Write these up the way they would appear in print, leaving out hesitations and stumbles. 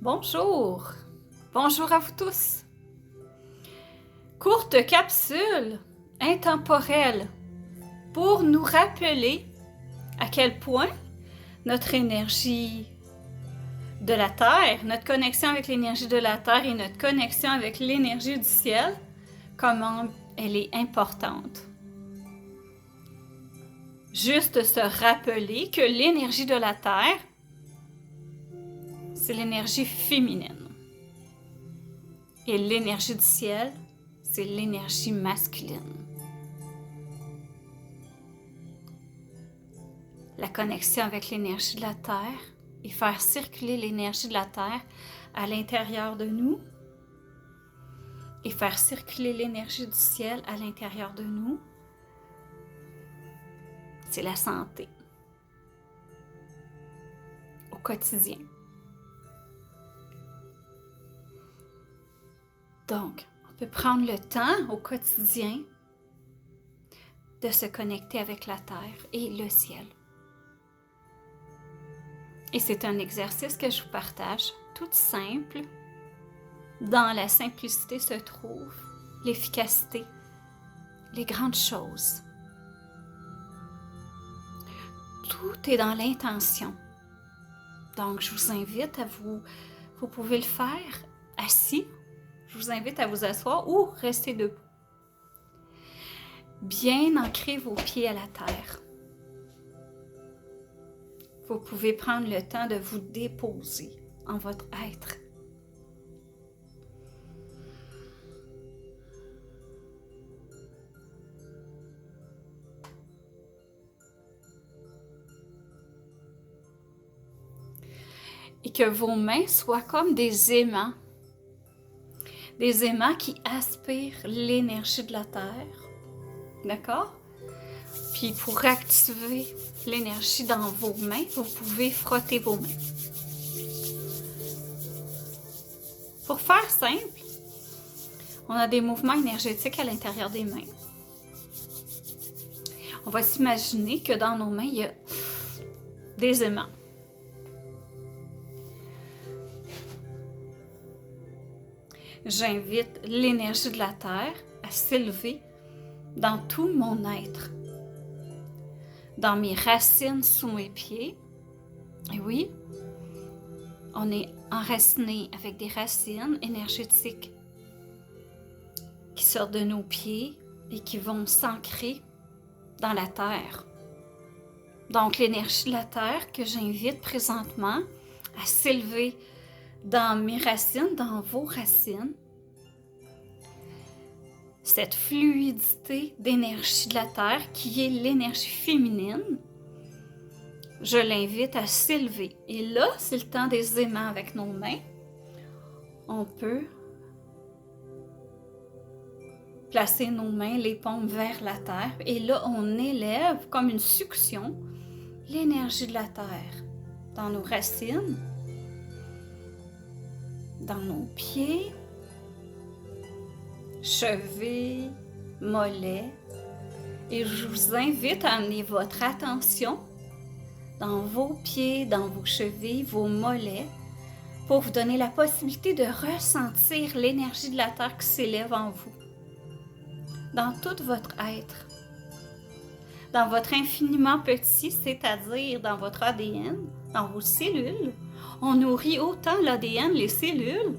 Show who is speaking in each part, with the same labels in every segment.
Speaker 1: Bonjour, bonjour à vous tous. Courte capsule intemporelle pour nous rappeler à quel point notre énergie de la Terre, notre connexion avec l'énergie de la Terre et notre connexion avec l'énergie du ciel, comment elle est importante. Juste se rappeler que l'énergie de la Terre, c'est l'énergie féminine. Et l'énergie du ciel, c'est l'énergie masculine. La connexion avec l'énergie de la Terre et faire circuler l'énergie de la Terre à l'intérieur de nous et faire circuler l'énergie du ciel à l'intérieur de nous, c'est la santé au quotidien. Donc, on peut prendre le temps au quotidien de se connecter avec la Terre et le ciel. Et c'est un exercice que je vous partage, tout simple. Dans la simplicité se trouve l'efficacité, les grandes choses. Tout est dans l'intention. Donc, je vous invite à vous pouvez le faire assis. Je vous invite à vous asseoir ou rester debout. Bien ancrer vos pieds à la terre. Vous pouvez prendre le temps de vous déposer en votre être. Et que vos mains soient comme des aimants qui aspirent l'énergie de la terre. D'accord? Puis pour activer l'énergie dans vos mains, vous pouvez frotter vos mains. Pour faire simple, on a des mouvements énergétiques à l'intérieur des mains. On va s'imaginer que dans nos mains, il y a des aimants. J'invite l'énergie de la terre à s'élever dans tout mon être, dans mes racines sous mes pieds. Et oui, on est enraciné avec des racines énergétiques qui sortent de nos pieds et qui vont s'ancrer dans la terre. Donc l'énergie de la terre que j'invite présentement à s'élever dans mes racines, dans vos racines, cette fluidité d'énergie de la terre qui est l'énergie féminine, je l'invite à s'élever. Et là, c'est le temps des aimants avec nos mains. On peut placer nos mains, les paumes vers la terre. Et là, on élève comme une succion l'énergie de la terre dans nos racines, dans nos pieds, chevilles, mollets. Et je vous invite à amener votre attention dans vos pieds, dans vos chevilles, vos mollets, pour vous donner la possibilité de ressentir l'énergie de la terre qui s'élève en vous, dans tout votre être, dans votre infiniment petit, c'est-à-dire dans votre ADN, dans vos cellules. On nourrit autant l'ADN, les cellules,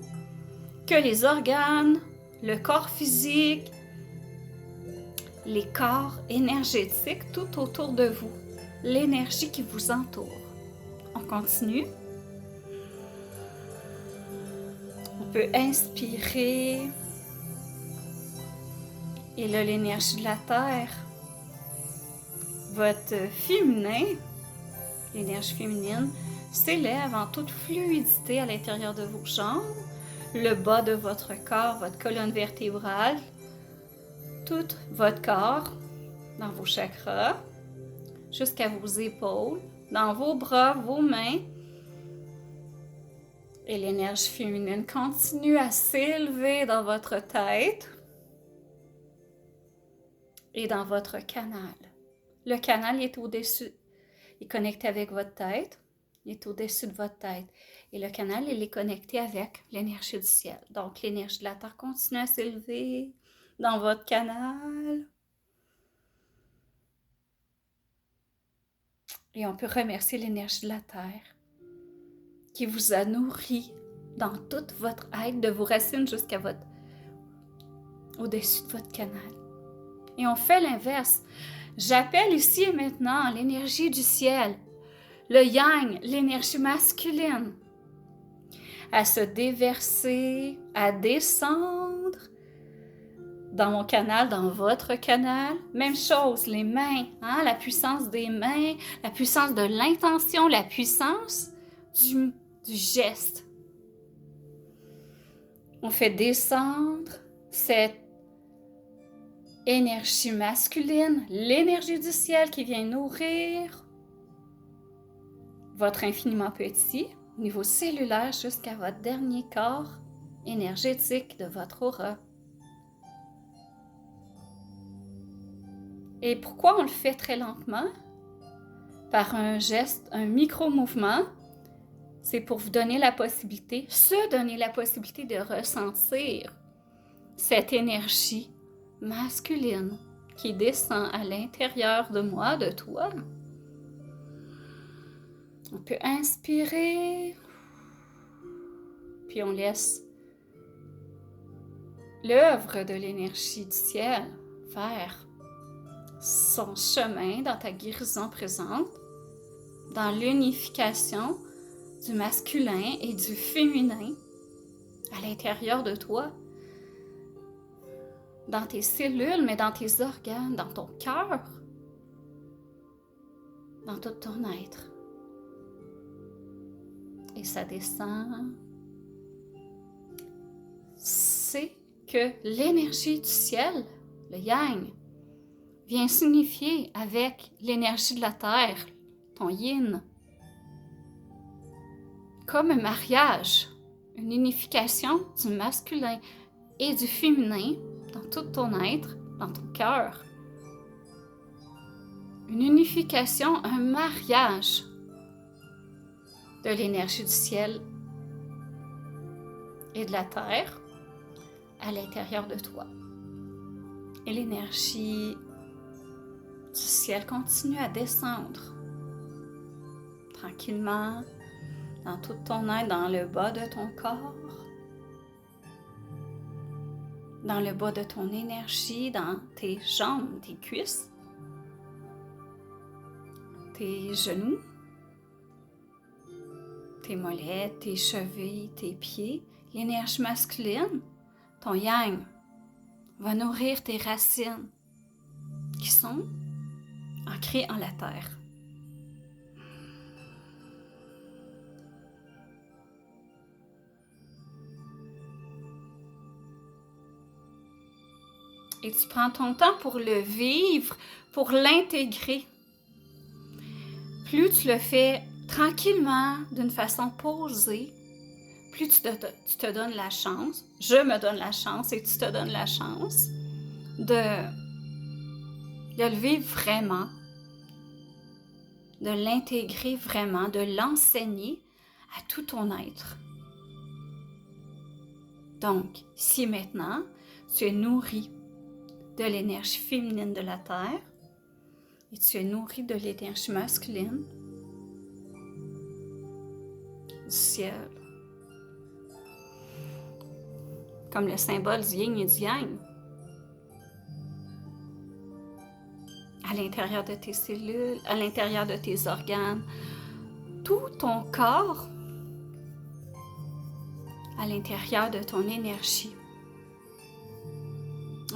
Speaker 1: que les organes, le corps physique, les corps énergétiques tout autour de vous, l'énergie qui vous entoure. On continue. On peut inspirer. Et là, l'énergie de la terre, votre féminin, l'énergie féminine, s'élève en toute fluidité à l'intérieur de vos jambes, le bas de votre corps, votre colonne vertébrale, tout votre corps, dans vos chakras, jusqu'à vos épaules, dans vos bras, vos mains. Et l'énergie féminine continue à s'élever dans votre tête et dans votre canal. Le canal est au-dessus. Il est connecté avec votre tête. Il est au-dessus de votre tête. Et le canal, il est connecté avec l'énergie du ciel. Donc, l'énergie de la Terre continue à s'élever dans votre canal. Et on peut remercier l'énergie de la Terre qui vous a nourri dans toute votre être, de vos racines jusqu'à au-dessus de votre canal. Et on fait l'inverse. J'appelle ici et maintenant l'énergie du ciel, le yang, l'énergie masculine, à se déverser, à descendre dans mon canal, dans votre canal. Même chose, les mains, la puissance des mains, la puissance de l'intention, la puissance du geste. On fait descendre cette énergie masculine, l'énergie du ciel qui vient nourrir votre infiniment petit, au niveau cellulaire jusqu'à votre dernier corps énergétique de votre aura. Et pourquoi on le fait très lentement? Par un geste, un micro-mouvement, c'est pour vous donner la possibilité, se donner la possibilité de ressentir cette énergie masculine qui descend à l'intérieur de moi, de toi. On peut inspirer, puis on laisse l'œuvre de l'énergie du ciel faire son chemin dans ta guérison présente, dans l'unification du masculin et du féminin à l'intérieur de toi, dans tes cellules, mais dans tes organes, dans ton cœur, dans tout ton être. Et ça descend. C'est que l'énergie du ciel, le yang, vient s'unifier avec l'énergie de la terre, ton yin. Comme un mariage, une unification du masculin et du féminin dans tout ton être, dans ton cœur. Une unification, un mariage de l'énergie du ciel et de la terre à l'intérieur de toi. Et l'énergie du ciel continue à descendre tranquillement dans tout ton être, dans le bas de ton corps, dans le bas de ton énergie, dans tes jambes, tes cuisses, tes genoux, tes mollets, tes chevilles, tes pieds. L'énergie masculine, ton yang, va nourrir tes racines qui sont ancrées en la terre. Et tu prends ton temps pour le vivre, pour l'intégrer. Plus tu le fais tranquillement, d'une façon posée, plus tu te donnes la chance, je me donne la chance et tu te donnes la chance de le vivre vraiment, de l'intégrer vraiment, de l'enseigner à tout ton être. Donc, si maintenant, tu es nourri de l'énergie féminine de la terre et tu es nourri de l'énergie masculine du ciel, comme le symbole du yin et du yang, à l'intérieur de tes cellules, à l'intérieur de tes organes, tout ton corps, à l'intérieur de ton énergie.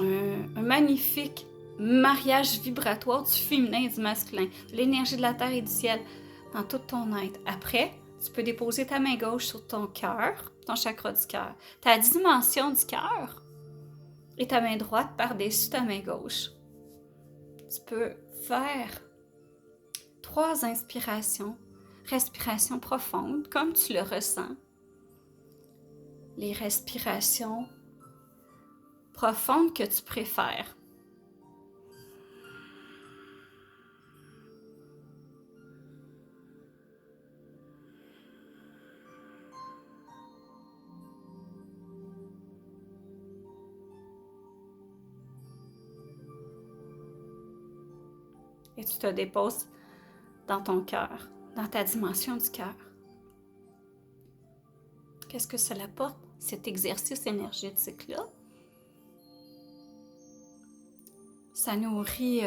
Speaker 1: Un magnifique mariage vibratoire du féminin et du masculin, de l'énergie de la terre et du ciel dans tout ton être. Après, tu peux déposer ta main gauche sur ton cœur, ton chakra du cœur, ta dimension du cœur, et ta main droite par-dessus ta main gauche. Tu peux faire 3 inspirations, respirations profondes, comme tu le ressens. Les respirations profondes que tu préfères. et tu te déposes dans ton cœur, dans ta dimension du cœur. Qu'est-ce que cela apporte, cet exercice énergétique-là? Ça nourrit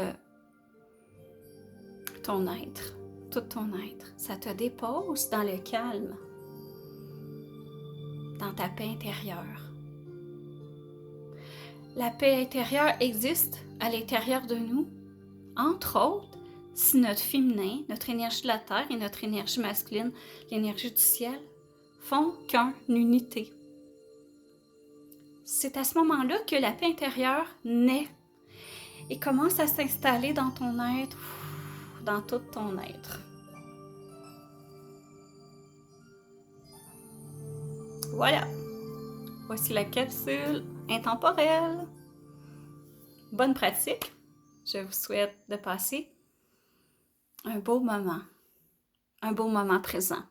Speaker 1: ton être, tout ton être. Ça te dépose dans le calme, dans ta paix intérieure. La paix intérieure existe à l'intérieur de nous, entre autres, si notre féminin, notre énergie de la terre et notre énergie masculine, l'énergie du ciel, font qu'une unité. C'est à ce moment-là que la paix intérieure naît et commence à s'installer dans ton être, dans tout ton être. Voilà, voici la capsule intemporelle. Bonne pratique. Je vous souhaite de passer un beau moment présent.